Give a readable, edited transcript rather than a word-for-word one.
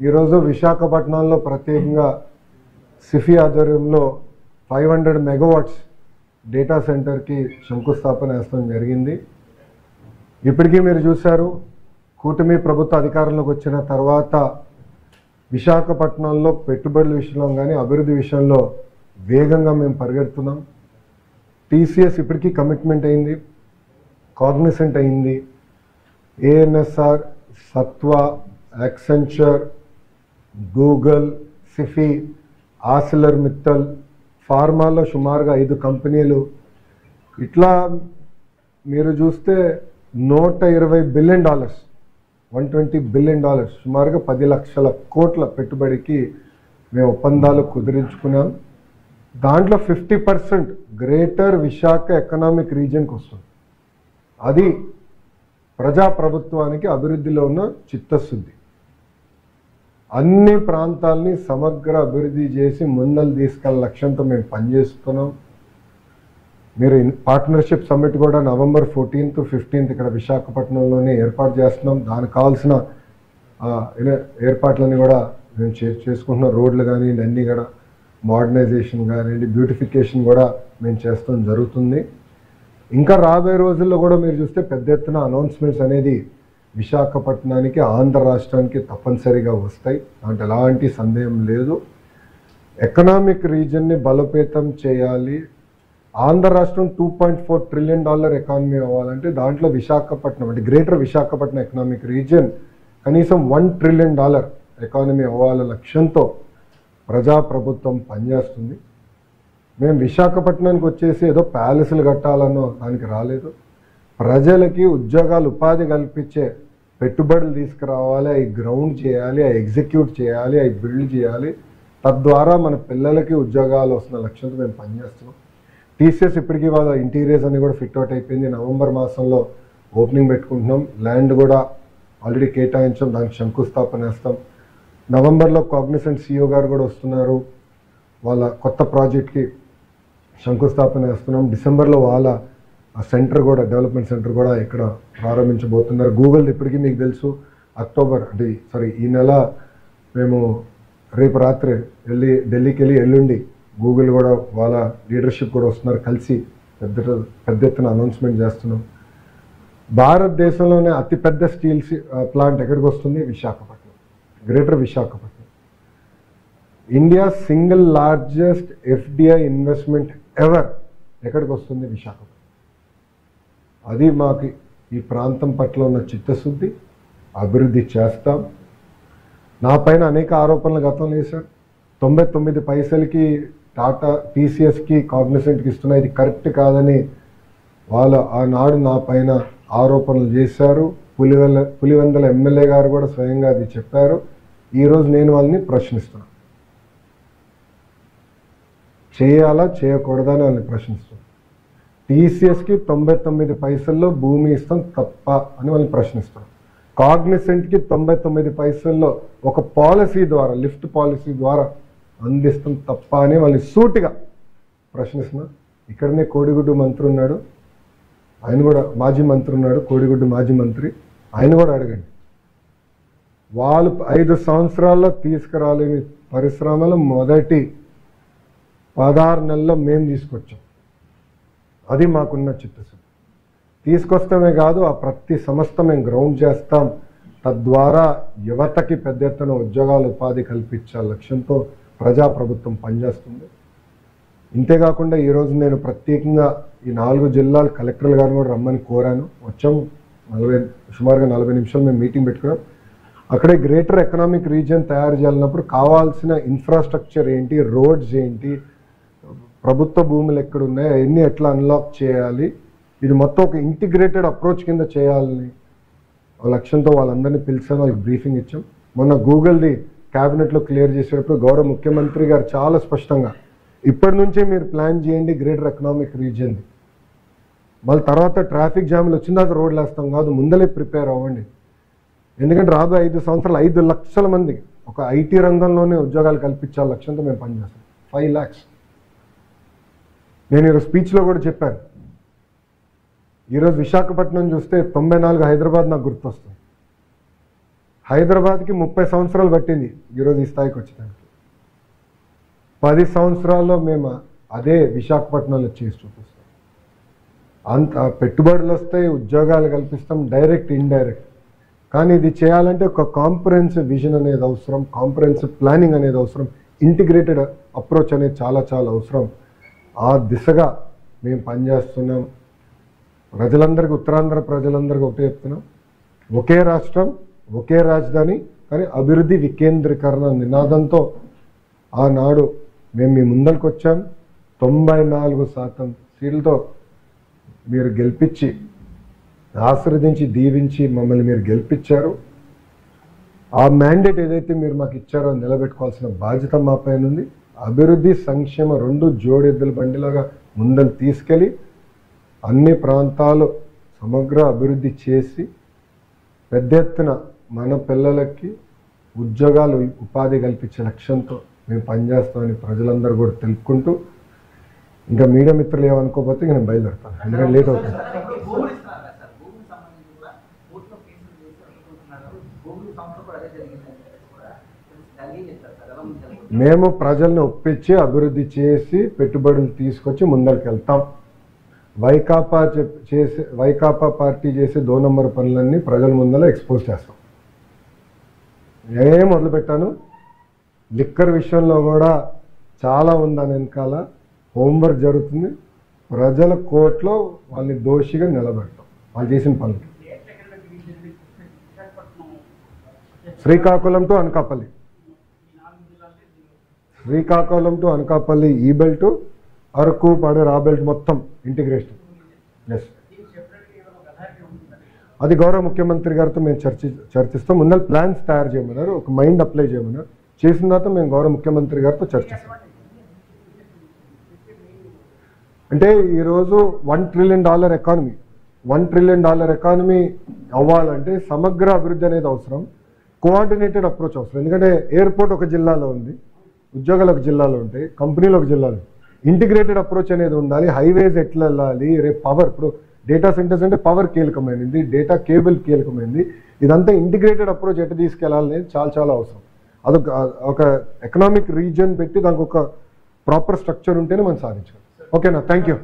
ఈరోజు విశాఖపట్నంలో ప్రత్యేకంగా సిఫీ ఆధ్వర్యంలో 500 మెగావాట్స్ డేటా సెంటర్కి శంకుస్థాపన వేయడం జరిగింది. ఇప్పటికీ మీరు చూశారు, కూటమి ప్రభుత్వ అధికారంలోకి వచ్చిన తర్వాత విశాఖపట్నంలో పెట్టుబడుల విషయంలో కానీ అభివృద్ధి విషయంలో వేగంగా మేము పరిగెడుతున్నాం. టీసీఎస్ ఇప్పటికీ కమిట్మెంట్ అయింది, కాగ్నిసెంట్ అయింది. ANSR, Sattva, Accenture, Google, Sify, Arcelor Mittal, ఫార్మాలో సుమారుగా 5 కంపెనీలు. ఇట్లా మీరు చూస్తే $120 బిలియన్, $120 బిలియన్, సుమారుగా 10 లక్షల కోట్ల పెట్టుబడికి మేము ఒప్పందాలు కుదిరించుకున్నాం. దాంట్లో 50% గ్రేటర్ విశాఖ ఎకనామిక్ రీజియన్కి వస్తుంది. అది ప్రజాప్రభుత్వానికి అభివృద్ధిలో ఉన్న చిత్తశుద్ధి. అన్ని ప్రాంతాలని సమగ్ర అభివృద్ధి చేసి ముందలు తీసుకెళ్ళ లక్ష్యంతో మేము పనిచేస్తున్నాం. మీరు పార్ట్నర్షిప్ సమ్మిట్ కూడా November 14th, 15th ఇక్కడ విశాఖపట్నంలోనే ఏర్పాటు చేస్తున్నాం. దానికి కావాల్సిన ఏర్పాట్లన్నీ కూడా మేము చేసుకుంటున్నాం. రోడ్లు కానివ్వండి, అన్నీ కూడా మోడర్నైజేషన్ కానివ్వండి, బ్యూటిఫికేషన్ కూడా మేము చేస్తాం జరుగుతుంది. ఇంకా రాబోయే రోజుల్లో కూడా మీరు చూస్తే పెద్ద ఎత్తున అనౌన్స్మెంట్స్ అనేది విశాఖపట్నానికి, ఆంధ్ర రాష్ట్రానికి తప్పనిసరిగా వస్తాయి. దాంట్లో ఎలాంటి సందేహం లేదు. ఎకనామిక్ రీజన్ని బలోపేతం చేయాలి. ఆంధ్ర రాష్ట్రం $2.4 ట్రిలియన్ ఎకానమీ అవ్వాలంటే దాంట్లో విశాఖపట్నం అంటే గ్రేటర్ విశాఖపట్నం ఎకనామిక్ రీజియన్ కనీసం $1 ట్రిలియన్ ఎకానమీ అవ్వాల లక్ష్యంతో ప్రజాప్రభుత్వం పనిచేస్తుంది. మేము విశాఖపట్నానికి వచ్చేసి ఏదో ప్యాలెస్లు కట్టాలన్నో దానికి రాలేదు. ప్రజలకి ఉద్యోగాలు, ఉపాధి కల్పించే పెట్టుబడులు తీసుకురావాలి, అవి గ్రౌండ్ చేయాలి, అవి ఎగ్జిక్యూట్ చేయాలి, అవి బిల్డ్ చేయాలి. తద్వారా మన పిల్లలకి ఉద్యోగాలు వస్తున్న లక్ష్యంతో మేము పనిచేస్తున్నాం. టీసీఎస్ ఇప్పటికీ వాళ్ళ ఇంటీరియర్స్ అన్ని కూడా ఫిట్ అవుట్ అయిపోయింది. నవంబర్ మాసంలో ఓపెనింగ్ పెట్టుకుంటున్నాం. ల్యాండ్ కూడా ఆల్రెడీ కేటాయించాం, దానికి శంకుస్థాపన వేస్తాం. నవంబర్లో కాగ్నిసెంట్ CEO గారు కూడా వస్తున్నారు, వాళ్ళ కొత్త ప్రాజెక్ట్కి శంకుస్థాపన వేస్తున్నాం. డిసెంబర్లో వాళ్ళ సెంటర్ కూడా, డెవలప్మెంట్ సెంటర్ కూడా ఇక్కడ ప్రారంభించబోతున్నారు. గూగుల్ ఇప్పటికీ మీకు తెలుసు, ఈ నెల మేము రేపు రాత్రి ఢిల్లీకి వెళ్ళి ఎల్లుండి గూగుల్ కూడా వాళ్ళ లీడర్షిప్ కూడా వస్తున్నారు, కలిసి పెద్ద ఎత్తున అనౌన్స్మెంట్ చేస్తున్నాం. భారతదేశంలోనే అతిపెద్ద స్టీల్ ప్లాంట్ ఎక్కడికి వస్తుంది? Visakhapatnam, greater Visakhapatnam. India single largest FDI investment ever ఎక్కడికి వస్తుంది? విశాఖపట్నం. అది మాకు ఈ ప్రాంతం పట్ల ఉన్న చిత్తశుద్ధి. అభివృద్ధి చేస్తాం. నా పైన అనేక ఆరోపణలు గతంలో వేశారు. 99 పైసలకి టాటా, TCSకి, కాగ్నిసెంట్కి ఇస్తున్నా, ఇది కరెక్ట్ కాదని వాళ్ళు ఆనాడు నా పైన ఆరోపణలు చేశారు. పులివెందుల ఎమ్మెల్యే గారు కూడా స్వయంగా అది చెప్పారు. ఈరోజు నేను వాళ్ళని ప్రశ్నిస్తున్నాను. చేయాలా చేయకూడదా అని వాళ్ళని ప్రశ్నిస్తున్నాను. TCSకి 99 పైసల్లో భూమి ఇస్తాం తప్ప అని వాళ్ళని ప్రశ్నిస్తున్నాం. కాగ్నిసెంట్కి 99 పైసల్లో ఒక పాలసీ ద్వారా, లిఫ్ట్ పాలసీ ద్వారా అందిస్తాం తప్ప అని వాళ్ళని సూటిగా ప్రశ్నిస్తున్నాం. ఇక్కడనే కోడిగుడ్డు మంత్రి ఉన్నాడు, ఆయన కూడా మాజీ మంత్రి ఉన్నాడు, కోడిగుడ్డు మాజీ మంత్రి, ఆయన కూడా అడగండి. వాళ్ళు 5 సంవత్సరాల్లో తీసుకురాలేని పరిశ్రమలు మొదటి 16 నెలల్లో మేము తీసుకొచ్చాం. అది మాకున్న చిత్తశుద్ధి. తీసుకొస్తామే కాదు, ఆ ప్రతి సంస్థ మేము గ్రౌండ్ చేస్తాం. తద్వారా యువతకి పెద్ద ఎత్తున ఉద్యోగాలు, ఉపాధి కల్పించే లక్ష్యంతో ప్రజాప్రభుత్వం పనిచేస్తుంది. ఇంతేకాకుండా ఈరోజు నేను ప్రత్యేకంగా ఈ 4 జిల్లాల కలెక్టర్లు గారిని కూడా రమ్మని కోరాను. వచ్చాము, సుమారుగా 40 నిమిషాలు మేము మీటింగ్ పెట్టుకున్నాం. అక్కడే గ్రేటర్ ఎకనామిక్ రీజియన్ తయారు చేయాలన్నప్పుడు కావాల్సిన ఇన్ఫ్రాస్ట్రక్చర్ ఏంటి, రోడ్స్ ఏంటి, ప్రభుత్వ భూములు ఎక్కడున్నాయి, అవన్నీ ఎట్లా అన్లాక్ చేయాలి, ఇది మొత్తం ఒక ఇంటిగ్రేటెడ్ అప్రోచ్ కింద చేయాలని లక్ష్యంతో వాళ్ళందరినీ పిలిచాను, వాళ్ళకి బ్రీఫింగ్ ఇచ్చాం. మొన్న గూగుల్ది క్యాబినెట్లో క్లియర్ చేసేటప్పుడు గౌరవ ముఖ్యమంత్రి గారు చాలా స్పష్టంగా ఇప్పటి నుంచే మీరు ప్లాన్ చేయండి గ్రేటర్ ఎకనామిక్ రీజియన్ది, మళ్ళీ తర్వాత ట్రాఫిక్ జామ్లు వచ్చిందాక రోడ్లు వేస్తాం కాదు, ముందలే ప్రిపేర్ అవ్వండి. ఎందుకంటే రాబోయే 5 సంవత్సరాలు 5 లక్షల మంది ఒక IT రంగంలోనే ఉద్యోగాలు కల్పించాల లక్ష్యంతో మేము పనిచేస్తాం. 5 lakhs. నేను ఈరోజు స్పీచ్లో కూడా చెప్పాను. ఈరోజు విశాఖపట్నం చూస్తే 94 హైదరాబాద్ నాకు గుర్తొస్తుంది. హైదరాబాద్కి 30 సంవత్సరాలు పట్టింది ఈరోజు ఈ స్థాయికి వచ్చేదానికి. 10 సంవత్సరాల్లో మేము అదే విశాఖపట్నంలో చేసి చూపిస్తాం. అంత పెట్టుబడులు వస్తాయి, ఉద్యోగాలు కల్పిస్తాం, డైరెక్ట్ ఇండైరెక్ట్. కానీ ఇది చేయాలంటే ఒక కాంప్రహెన్సివ్ విజన్ అనేది అవసరం, కాంప్రహెన్సివ్ ప్లానింగ్ అనేది అవసరం, ఇంటిగ్రేటెడ్ అప్రోచ్ అనేది చాలా చాలా అవసరం. ఆ దిశగా మేము పనిచేస్తున్నాం. ప్రజలందరికీ, ఉత్తరాంధ్ర ప్రజలందరికీ ఒకటే చెప్తున్నాం, ఒకే రాష్ట్రం, ఒకే రాజధాని, కానీ అభివృద్ధి వికేంద్రీకరణ నినాదంతో ఆనాడు మేము మీ ముందరికి వచ్చాం. 94% సీట్లతో మీరు గెలిపించి, ఆశీర్వదించి, దీవించి మమ్మల్ని మీరు గెలిపించారు. ఆ మ్యాండేట్ ఏదైతే మీరు మాకు ఇచ్చారో నిలబెట్టుకోవాల్సిన బాధ్యత మా పైన ఉంది. అభివృద్ధి, సంక్షేమ రెండు జోడెద్దుల బండిలాగా ముందలు తీసుకెళ్ళి అన్ని ప్రాంతాలు సమగ్ర అభివృద్ధి చేసి పెద్ద ఎత్తున మన పిల్లలకి ఉద్యోగాలు, ఉపాధి కల్పించే లక్ష్యంతో మేము పనిచేస్తామని ప్రజలందరూ కూడా తెలుపుకుంటూ, ఇంకా మీడియా మిత్రులు ఏమనుకోకపోతే నేను బయలుదేరుతాను, ఎందుకంటే లేట్ అవుతుంది. మేము ప్రజల్ని ఒప్పించి అభివృద్ధి చేసి పెట్టుబడులు తీసుకొచ్చి ముందరికి వెళ్తాం. వైకాపా పార్టీ చేసే 2 నంబర్ పనులన్నీ ప్రజల ముందర ఎక్స్పోజ్ చేస్తాం. నేనే మొదలుపెట్టాను. లిక్కర్ విషయంలో కూడా చాలా ఉందని వెనకాల హోంవర్క్ జరుగుతుంది. ప్రజల కోర్టులో వాళ్ళని దోషిగా నిలబెడతాం వాళ్ళు చేసిన పనులు. శ్రీకాకుళం టు అనకాపల్లి, శ్రీకాకుళం టు అనకాపల్లి ఈ బెల్ట్, అరకు, పాడేరు ఆ బెల్ట్ మొత్తం ఇంటిగ్రేషన్. ఎస్, అది గౌరవ ముఖ్యమంత్రి గారితో మేము చర్చిస్తాం. ముందర ప్లాన్స్ తయారు చేయమన్నారు, ఒక మైండ్ అప్లై చేయమన్నారు. చేసిన తర్వాత మేము గౌరవ ముఖ్యమంత్రి గారితో చర్చిస్తాం. అంటే ఈరోజు $1 ట్రిలియన్ ఎకానమీ, $1 ట్రిలియన్ ఎకానమీ అవ్వాలంటే సమగ్ర అభివృద్ధి అనేది అవసరం, కోఆర్డినేటెడ్ అప్రోచ్ అవసరం. ఎందుకంటే ఎయిర్పోర్ట్ ఒక జిల్లాలో ఉంది, ఉద్యోగాలు ఒక జిల్లాలో ఉంటాయి, కంపెనీలు ఒక జిల్లాలో. ఇంటిగ్రేటెడ్ అప్రోచ్ అనేది ఉండాలి. హైవేస్ ఎట్లా వెళ్ళాలి, రేపు పవర్, ఇప్పుడు డేటా సెంటర్స్ అంటే పవర్ కీలకమైనది, డేటా కేబుల్ కీలకమైనది. ఇదంతా ఇంటిగ్రేటెడ్ అప్రోచ్ ఎట్లా తీసుకెళ్లాలి అనేది చాలా చాలా అవసరం. అదొక ఒక ఎకనామిక్ రీజియన్ పెట్టి దానికి ఒక ప్రాపర్ స్ట్రక్చర్ ఉంటేనే మనం సాధించాలి. ఓకేనా, థ్యాంక్ యూ.